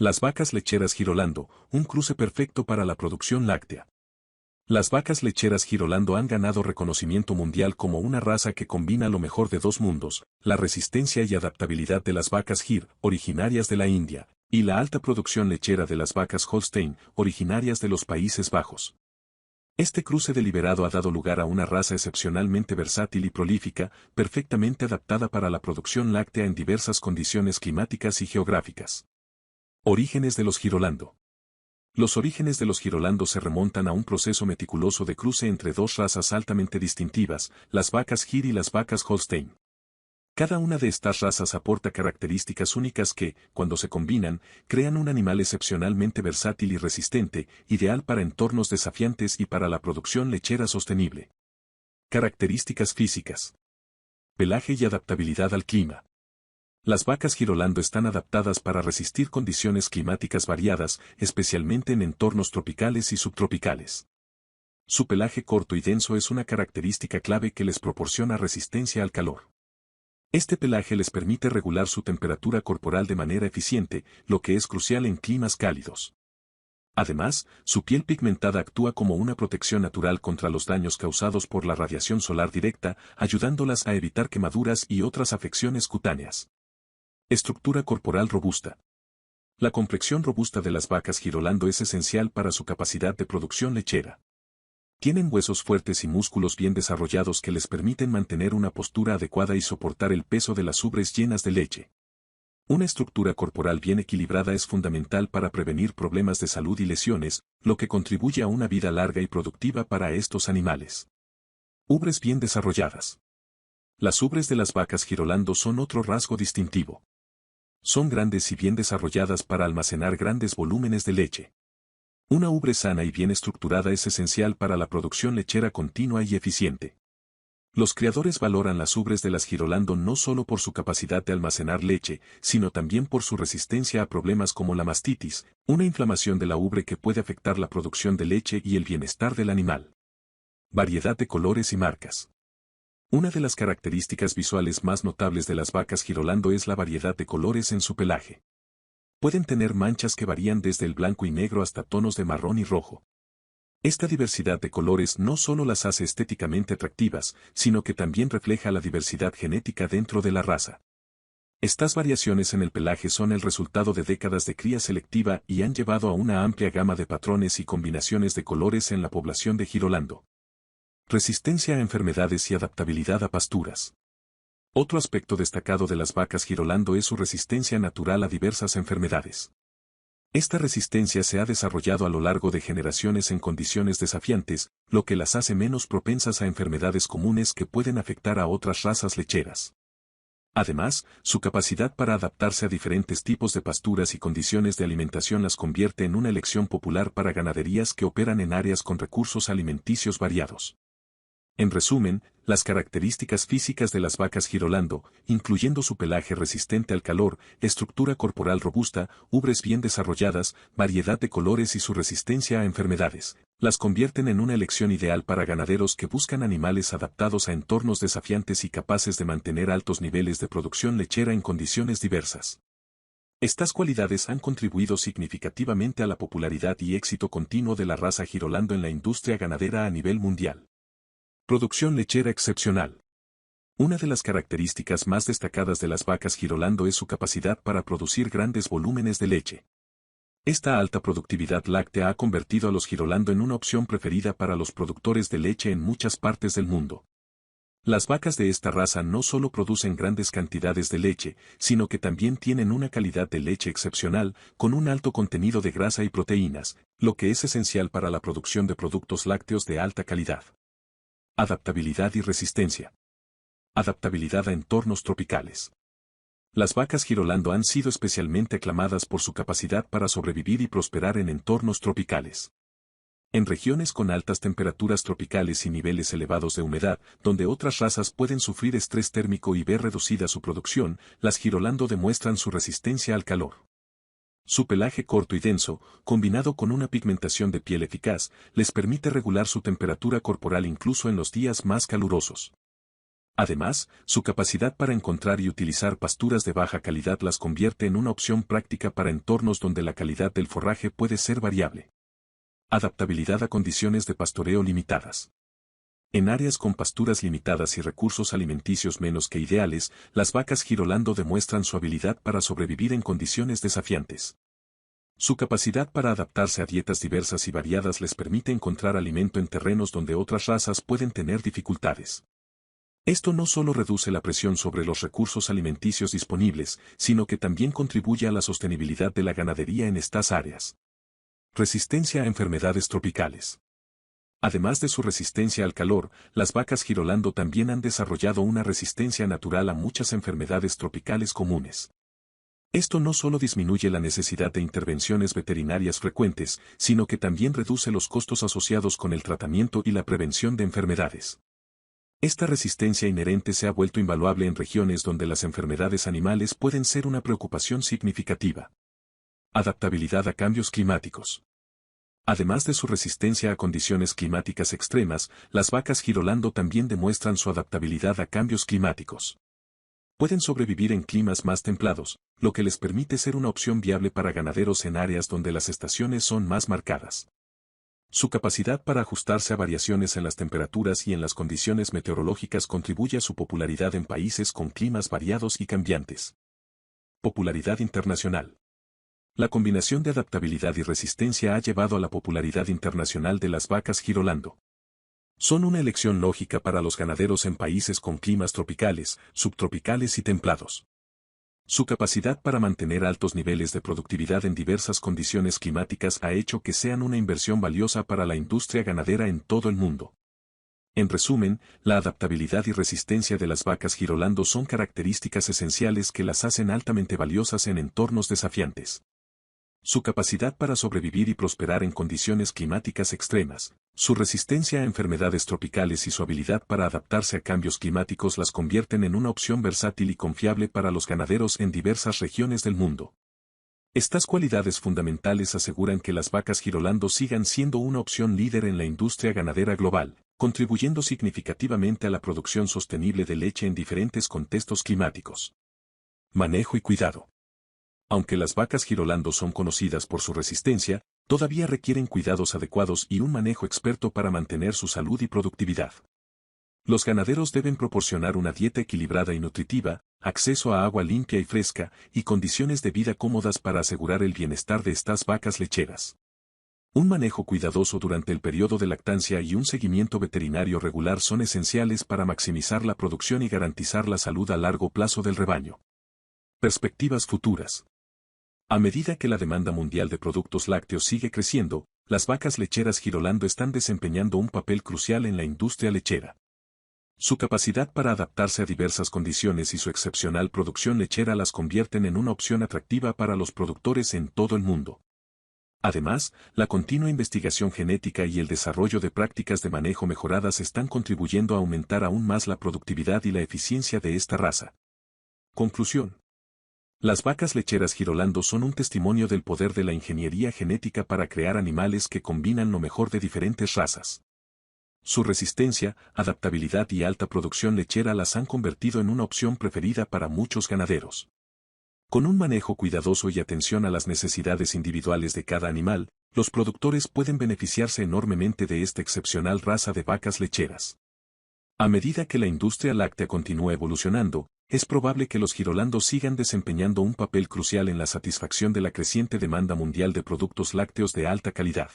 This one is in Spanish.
Las vacas lecheras Girolando, un cruce perfecto para la producción láctea. Las vacas lecheras Girolando han ganado reconocimiento mundial como una raza que combina lo mejor de dos mundos, la resistencia y adaptabilidad de las vacas Gir, originarias de la India, y la alta producción lechera de las vacas Holstein, originarias de los Países Bajos. Este cruce deliberado ha dado lugar a una raza excepcionalmente versátil y prolífica, perfectamente adaptada para la producción láctea en diversas condiciones climáticas y geográficas. Orígenes de los Girolando. Los orígenes de los Girolando se remontan a un proceso meticuloso de cruce entre dos razas altamente distintivas, las vacas Gir y las vacas Holstein. Cada una de estas razas aporta características únicas que, cuando se combinan, crean un animal excepcionalmente versátil y resistente, ideal para entornos desafiantes y para la producción lechera sostenible. Características físicas. Pelaje y adaptabilidad al clima. Las vacas Girolando están adaptadas para resistir condiciones climáticas variadas, especialmente en entornos tropicales y subtropicales. Su pelaje corto y denso es una característica clave que les proporciona resistencia al calor. Este pelaje les permite regular su temperatura corporal de manera eficiente, lo que es crucial en climas cálidos. Además, su piel pigmentada actúa como una protección natural contra los daños causados por la radiación solar directa, ayudándolas a evitar quemaduras y otras afecciones cutáneas. Estructura corporal robusta. La complexión robusta de las vacas Girolando es esencial para su capacidad de producción lechera. Tienen huesos fuertes y músculos bien desarrollados que les permiten mantener una postura adecuada y soportar el peso de las ubres llenas de leche. Una estructura corporal bien equilibrada es fundamental para prevenir problemas de salud y lesiones, lo que contribuye a una vida larga y productiva para estos animales. Ubres bien desarrolladas. Las ubres de las vacas Girolando son otro rasgo distintivo. Son grandes y bien desarrolladas para almacenar grandes volúmenes de leche. Una ubre sana y bien estructurada es esencial para la producción lechera continua y eficiente. Los criadores valoran las ubres de las Girolando no solo por su capacidad de almacenar leche, sino también por su resistencia a problemas como la mastitis, una inflamación de la ubre que puede afectar la producción de leche y el bienestar del animal. Variedad de colores y marcas. Una de las características visuales más notables de las vacas Girolando es la variedad de colores en su pelaje. Pueden tener manchas que varían desde el blanco y negro hasta tonos de marrón y rojo. Esta diversidad de colores no solo las hace estéticamente atractivas, sino que también refleja la diversidad genética dentro de la raza. Estas variaciones en el pelaje son el resultado de décadas de cría selectiva y han llevado a una amplia gama de patrones y combinaciones de colores en la población de Girolando. Resistencia a enfermedades y adaptabilidad a pasturas. Otro aspecto destacado de las vacas Girolando es su resistencia natural a diversas enfermedades. Esta resistencia se ha desarrollado a lo largo de generaciones en condiciones desafiantes, lo que las hace menos propensas a enfermedades comunes que pueden afectar a otras razas lecheras. Además, su capacidad para adaptarse a diferentes tipos de pasturas y condiciones de alimentación las convierte en una elección popular para ganaderías que operan en áreas con recursos alimenticios variados. En resumen, las características físicas de las vacas Girolando, incluyendo su pelaje resistente al calor, estructura corporal robusta, ubres bien desarrolladas, variedad de colores y su resistencia a enfermedades, las convierten en una elección ideal para ganaderos que buscan animales adaptados a entornos desafiantes y capaces de mantener altos niveles de producción lechera en condiciones diversas. Estas cualidades han contribuido significativamente a la popularidad y éxito continuo de la raza Girolando en la industria ganadera a nivel mundial. Producción lechera excepcional. Una de las características más destacadas de las vacas Girolando es su capacidad para producir grandes volúmenes de leche. Esta alta productividad láctea ha convertido a los Girolando en una opción preferida para los productores de leche en muchas partes del mundo. Las vacas de esta raza no solo producen grandes cantidades de leche, sino que también tienen una calidad de leche excepcional, con un alto contenido de grasa y proteínas, lo que es esencial para la producción de productos lácteos de alta calidad. Adaptabilidad y resistencia. Adaptabilidad a entornos tropicales. Las vacas Girolando han sido especialmente aclamadas por su capacidad para sobrevivir y prosperar en entornos tropicales. En regiones con altas temperaturas tropicales y niveles elevados de humedad, donde otras razas pueden sufrir estrés térmico y ver reducida su producción, las Girolando demuestran su resistencia al calor. Su pelaje corto y denso, combinado con una pigmentación de piel eficaz, les permite regular su temperatura corporal incluso en los días más calurosos. Además, su capacidad para encontrar y utilizar pasturas de baja calidad las convierte en una opción práctica para entornos donde la calidad del forraje puede ser variable. Adaptabilidad a condiciones de pastoreo limitadas. En áreas con pasturas limitadas y recursos alimenticios menos que ideales, las vacas Girolando demuestran su habilidad para sobrevivir en condiciones desafiantes. Su capacidad para adaptarse a dietas diversas y variadas les permite encontrar alimento en terrenos donde otras razas pueden tener dificultades. Esto no solo reduce la presión sobre los recursos alimenticios disponibles, sino que también contribuye a la sostenibilidad de la ganadería en estas áreas. Resistencia a enfermedades tropicales. Además de su resistencia al calor, las vacas Girolando también han desarrollado una resistencia natural a muchas enfermedades tropicales comunes. Esto no solo disminuye la necesidad de intervenciones veterinarias frecuentes, sino que también reduce los costos asociados con el tratamiento y la prevención de enfermedades. Esta resistencia inherente se ha vuelto invaluable en regiones donde las enfermedades animales pueden ser una preocupación significativa. Adaptabilidad a cambios climáticos. Además de su resistencia a condiciones climáticas extremas, las vacas Girolando también demuestran su adaptabilidad a cambios climáticos. Pueden sobrevivir en climas más templados, lo que les permite ser una opción viable para ganaderos en áreas donde las estaciones son más marcadas. Su capacidad para ajustarse a variaciones en las temperaturas y en las condiciones meteorológicas contribuye a su popularidad en países con climas variados y cambiantes. Popularidad internacional. La combinación de adaptabilidad y resistencia ha llevado a la popularidad internacional de las vacas Girolando. Son una elección lógica para los ganaderos en países con climas tropicales, subtropicales y templados. Su capacidad para mantener altos niveles de productividad en diversas condiciones climáticas ha hecho que sean una inversión valiosa para la industria ganadera en todo el mundo. En resumen, la adaptabilidad y resistencia de las vacas Girolando son características esenciales que las hacen altamente valiosas en entornos desafiantes. Su capacidad para sobrevivir y prosperar en condiciones climáticas extremas, su resistencia a enfermedades tropicales y su habilidad para adaptarse a cambios climáticos las convierten en una opción versátil y confiable para los ganaderos en diversas regiones del mundo. Estas cualidades fundamentales aseguran que las vacas Girolando sigan siendo una opción líder en la industria ganadera global, contribuyendo significativamente a la producción sostenible de leche en diferentes contextos climáticos. Manejo y cuidado. Aunque las vacas Girolando son conocidas por su resistencia, todavía requieren cuidados adecuados y un manejo experto para mantener su salud y productividad. Los ganaderos deben proporcionar una dieta equilibrada y nutritiva, acceso a agua limpia y fresca, y condiciones de vida cómodas para asegurar el bienestar de estas vacas lecheras. Un manejo cuidadoso durante el periodo de lactancia y un seguimiento veterinario regular son esenciales para maximizar la producción y garantizar la salud a largo plazo del rebaño. Perspectivas futuras. A medida que la demanda mundial de productos lácteos sigue creciendo, las vacas lecheras Girolando están desempeñando un papel crucial en la industria lechera. Su capacidad para adaptarse a diversas condiciones y su excepcional producción lechera las convierten en una opción atractiva para los productores en todo el mundo. Además, la continua investigación genética y el desarrollo de prácticas de manejo mejoradas están contribuyendo a aumentar aún más la productividad y la eficiencia de esta raza. Conclusión. Las vacas lecheras Girolando son un testimonio del poder de la ingeniería genética para crear animales que combinan lo mejor de diferentes razas. Su resistencia, adaptabilidad y alta producción lechera las han convertido en una opción preferida para muchos ganaderos. Con un manejo cuidadoso y atención a las necesidades individuales de cada animal, los productores pueden beneficiarse enormemente de esta excepcional raza de vacas lecheras. A medida que la industria láctea continúa evolucionando, es probable que los Girolando sigan desempeñando un papel crucial en la satisfacción de la creciente demanda mundial de productos lácteos de alta calidad.